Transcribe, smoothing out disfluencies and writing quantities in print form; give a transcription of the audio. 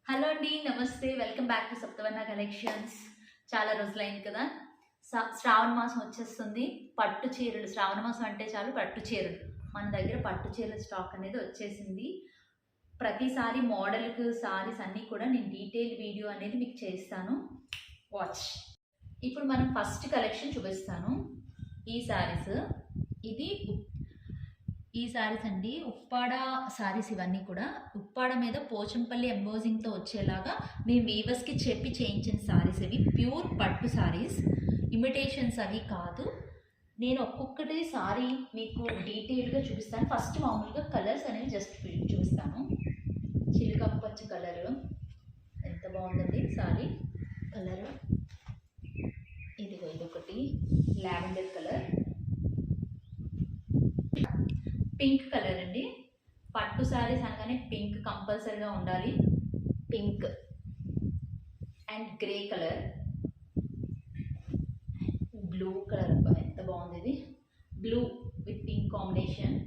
Hello అండి, నమస్తే. Welcome back to Saptavarna collections. చాలా రోజులైంది కదా. శ్రావణ మాసం వచ్చేస్తుంది. పట్టు చీరలు, శ్రావణ మాసం అంటే చాలు పట్టు చీరలు. మన దగ్గర పట్టు చీరల స్టాక్ అనేది వచ్చేసింది. ప్రతిసారి మోడల్కి సారీస్ అన్నీ కూడా నేను డీటెయిల్ వీడియో అనేది మీకు చేస్తాను. వాచ్. ఇప్పుడు మనం ఫస్ట్ కలెక్షన్ చూపిస్తాను. ఈ సారీస్, ఇది ఈ సారీస్ అండి, ఉప్పాడ సారీస్. ఇవన్నీ కూడా ఉప్పాడ మీద పోచంపల్లి ఎంబోజింగ్తో వచ్చేలాగా మేము వీవర్స్కి చెప్పి చేయించిన సారీస్. ఇవి ప్యూర్ పట్టు సారీస్, ఇమిటేషన్స్ అవి కాదు. నేను ఒక్కొక్కటి సారీ మీకు డీటెయిల్గా చూపిస్తాను. ఫస్ట్ మామూలుగా కలర్స్ అనేవి జస్ట్ చూపిస్తాను. చిలుకమ్మ పచ్చ కలరు ఎంత బాగుందండి సారీ కలరు. ఇదొకటి లావెండర్ కలర్, పింక్ కలర్ అండి. పట్టు శారీస్ అనగానే పింక్ కంపల్సరీగా ఉండాలి. Pink and grey colour, blue colour. ఎంత బాగుంది ఇది, బ్లూ విత్ పింక్ కాంబినేషన్.